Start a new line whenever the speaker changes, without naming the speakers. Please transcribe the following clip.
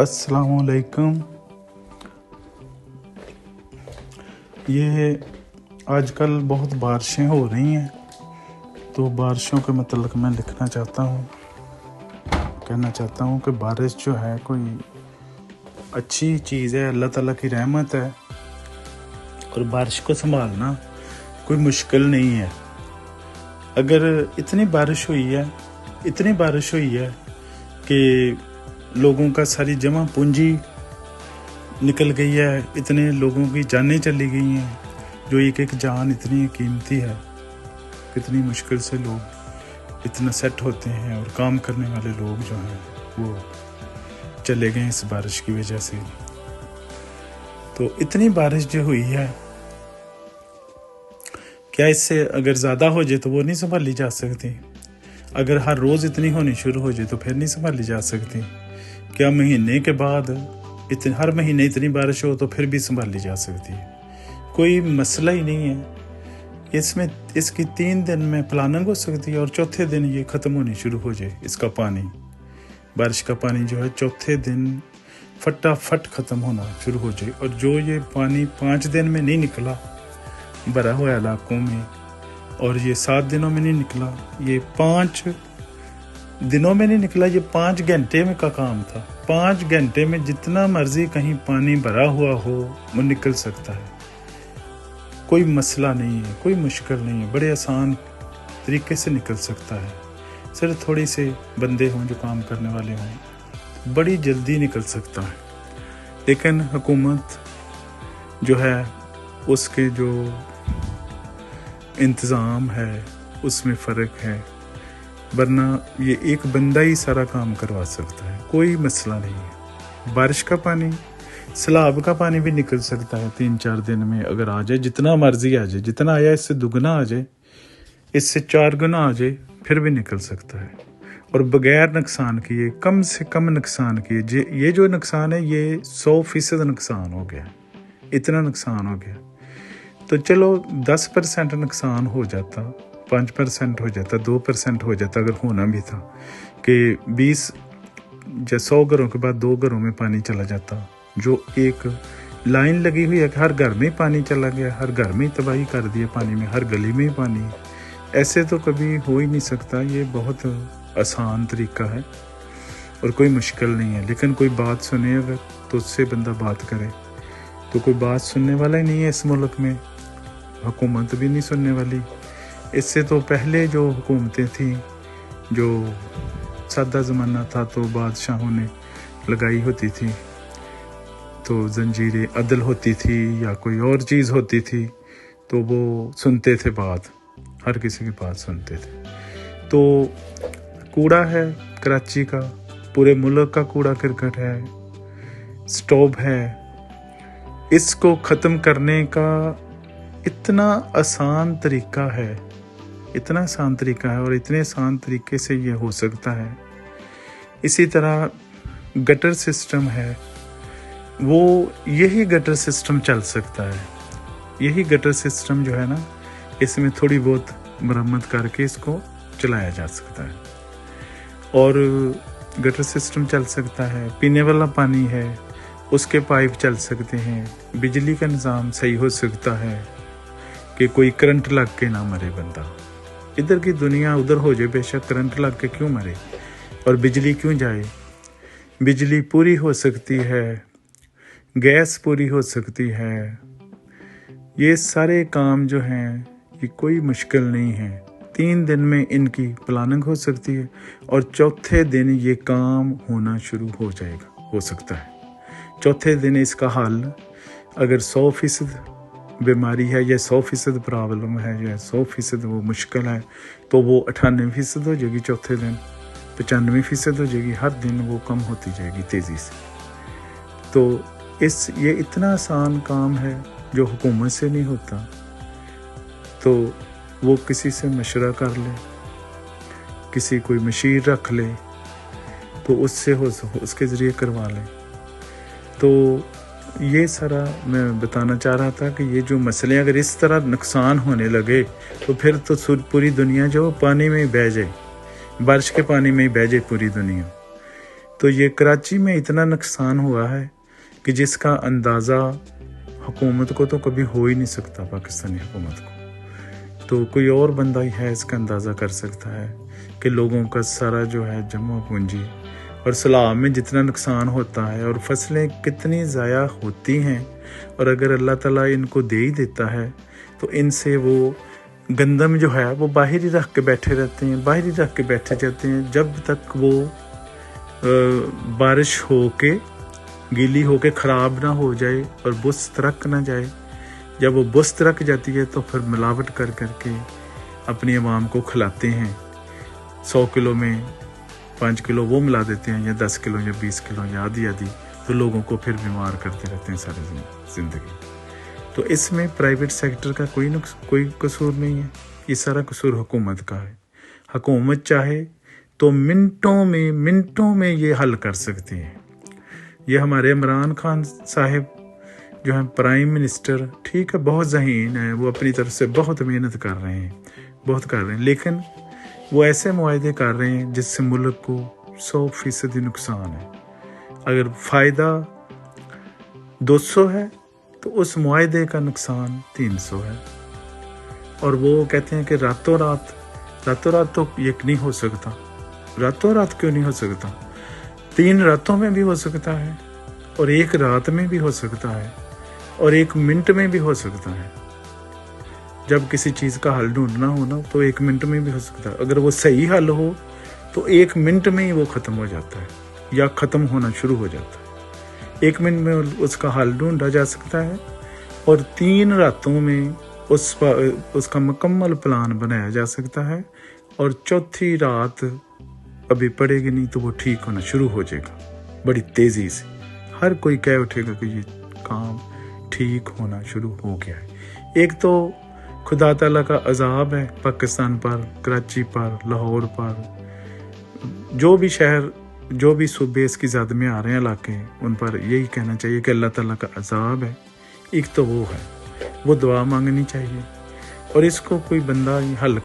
अस्सलाम वालेकुम। ये आजकल बहुत बारिशें हो रही हैं, तो बारिशों के मतलब मैं लिखना चाहता हूँ, कहना चाहता हूँ कि बारिश जो है कोई अच्छी चीज़ है, अल्लाह ताला की रहमत है। और बारिश को संभालना कोई मुश्किल नहीं है। अगर इतनी बारिश हुई है कि लोगों का सारी जमा पूंजी निकल गई है, इतने लोगों की जानें चली गई हैं, जो एक जान इतनी कीमती है। कितनी मुश्किल से लोग इतना सेट होते हैं, और काम करने वाले लोग जो हैं वो चले गए इस बारिश की वजह से। तो इतनी बारिश जो हुई है, क्या इससे अगर ज़्यादा हो जाए तो वो नहीं संभाली जा सकती? अगर हर रोज़ इतनी होनी शुरू हो जाए तो फिर नहीं संभाली जा सकती? क्या महीने के बाद हर महीने इतनी बारिश हो तो फिर भी संभाली जा सकती है? कोई मसला ही नहीं है। इसमें इसकी 3 दिन में प्लानिंग हो सकती है, और चौथे दिन ये ख़त्म होनी शुरू हो जाए। इसका पानी, बारिश का पानी जो है चौथे दिन फटाफट ख़त्म होना शुरू हो जाए। और जो ये पानी 5 दिन में नहीं निकला भरा हुआ इलाकों में, और ये 7 दिनों में नहीं निकला, ये 5 दिनों में नहीं निकला, ये 5 घंटे में का काम था। 5 घंटे में जितना मर्जी कहीं पानी भरा हुआ हो वो निकल सकता है। कोई मसला नहीं है, कोई मुश्किल नहीं है, बड़े आसान तरीके से निकल सकता है। सिर्फ थोड़ी से बंदे हों जो काम करने वाले हों, बड़ी जल्दी निकल सकता है। लेकिन हुकूमत जो है उसके जो इंतज़ाम है उसमें फ़र्क है, वरना ये एक बंदा ही सारा काम करवा सकता है, कोई मसला नहीं है। बारिश का पानी, सैलाब का पानी भी निकल सकता है 3-4 दिन में, अगर आ जाए, जितना मर्जी आ जाए, जितना आया इससे दुगना आ जाए, इससे 4 गुना आ जाए, फिर भी निकल सकता है। और बगैर नुकसान किए, कम से कम नुकसान किए। ये जो नुकसान है ये 100% नुकसान हो गया, इतना नुकसान हो गया। तो चलो 10% नुकसान हो जाता, 5% हो जाता, 2% हो जाता, अगर होना भी था कि 20 या 100 घरों के बाद 2 घरों में पानी चला जाता। जो एक लाइन लगी हुई है कि हर घर में पानी चला गया, हर घर में तबाही कर दिया पानी में, हर गली में पानी, ऐसे तो कभी हो ही नहीं सकता। ये बहुत आसान तरीका है और कोई मुश्किल नहीं है। लेकिन कोई बात सुने अगर, तो उससे बंदा बात करे, तो कोई बात सुनने वाला ही नहीं है इस मुल्क में, हुकूमत भी नहीं सुनने वाली। इससे तो पहले जो हुकूमतें थीं, जो सादा ज़माना था, तो बादशाहों ने लगाई होती थी, तो जंजीरें अदल होती थी या कोई और चीज़ होती थी, तो वो सुनते थे बात, हर किसी की बात सुनते थे। तो कूड़ा है कराची का, पूरे मुल्क का कूड़ा करकट है, स्टॉप है, इसको ख़त्म करने का इतना आसान तरीका है, इतना आसान तरीका है, और इतने आसान तरीके से ये हो सकता है। इसी तरह गटर सिस्टम है, वो यही गटर सिस्टम चल सकता है। यही गटर सिस्टम जो है ना, इसमें थोड़ी बहुत मरम्मत करके इसको चलाया जा सकता है, और गटर सिस्टम चल सकता है। पीने वाला पानी है, उसके पाइप चल सकते हैं। बिजली का निज़ाम सही हो सकता है कि कोई करंट लग के ना मरे बंदा। इधर की दुनिया उधर हो जाए, बेशक करंट लग के क्यों मरे और बिजली क्यों जाए। बिजली पूरी हो सकती है, गैस पूरी हो सकती है। ये सारे काम जो हैं ये कोई मुश्किल नहीं है। 3 दिन में इनकी प्लानिंग हो सकती है, और चौथे दिन ये काम होना शुरू हो जाएगा, हो सकता है। चौथे दिन इसका हल, अगर 100% बीमारी है या 100% प्रॉब्लम है या 100% वो मुश्किल है, तो वो 98% हो जाएगी चौथे दिन, 95% हो जाएगी। हर दिन वो कम होती जाएगी तेज़ी से। तो ये इतना आसान काम है जो हुकूमत से नहीं होता, तो वो किसी से मशवरा कर ले, किसी कोई मशीर रख ले, तो उससे उसके ज़रिए करवा ले। तो ये सारा मैं बताना चाह रहा था कि ये जो मसले अगर इस तरह नुकसान होने लगे, तो फिर तो पूरी दुनिया जो पानी में बह जाए। बारिश के पानी में ही बह जाए पूरी दुनिया। तो ये कराची में इतना नुकसान हुआ है कि जिसका अंदाज़ा हुकूमत को तो कभी हो ही नहीं सकता, पाकिस्तानी हुकूमत को। तो कोई और बंदा ही है इसका अंदाज़ा कर सकता है कि लोगों का सारा जो है जमा पूंजी और सैलाब में जितना नुकसान होता है और फसलें कितनी ज़ाया होती हैं, और अगर अल्लाह ताला इनको दे ही देता है तो इनसे वो गंदम जो है वो बाहर ही रख के बैठे रहते हैं, बाहर ही रख के बैठे जाते हैं जब तक वो बारिश हो के गीली हो के ख़राब ना हो जाए और बुस तरक ना जाए। जब वो बुस तरक जाती है तो फिर मिलावट कर करके अपनी आवाम को खिलाते हैं। 100 किलो में 5 किलो वो मिला देते हैं, या 10 किलो या 20 किलो या आधी, तो लोगों को फिर बीमार करते रहते हैं सारी ज़िंदगी। तो इसमें प्राइवेट सेक्टर का कोई कसूर नहीं है, ये सारा कसूर हुकूमत का है। हुकूमत चाहे तो मिनटों में ये हल कर सकती है। ये हमारे इमरान खान साहब जो हैं प्राइम मिनिस्टर, ठीक है, बहुत ज़हीन है, वो अपनी तरफ से बहुत मेहनत कर रहे हैं, लेकिन वो ऐसे मुआहदे कर रहे हैं जिससे मुल्क को 100% नुकसान है। अगर फ़ायदा 200 है तो उस मुआहदे का नुकसान 300 है। और वो कहते हैं कि रातों रात तो ये नहीं हो सकता। रातों रात क्यों नहीं हो सकता? 3 रातों में भी हो सकता है, और 1 रात में भी हो सकता है, और 1 मिनट में भी हो सकता है। जब किसी चीज़ का हल ढूंढना हो ना तो 1 मिनट में भी हो सकता है। अगर वो सही हल हो तो 1 मिनट में ही वो ख़त्म हो जाता है या ख़त्म होना शुरू हो जाता है। 1 मिनट में उसका हल ढूंढा जा सकता है, और 3 रातों में उसका मुकम्मल प्लान बनाया जा सकता है, और चौथी रात अभी पड़ेगी नहीं तो वो ठीक होना शुरू हो जाएगा बड़ी तेज़ी से। हर कोई कह उठेगा कि ये काम ठीक होना शुरू हो गया है। एक तो खुदा ताला का अजाब है पाकिस्तान पर, कराची पर, लाहौर पर, जो भी शहर, जो भी सूबे इसकी ज़द में आ रहे हैं इलाके, उन पर यही कहना चाहिए कि अल्लाह ताला का अजाब है। एक तो वो है, वो दुआ मांगनी चाहिए, और इसको कोई बंदा हल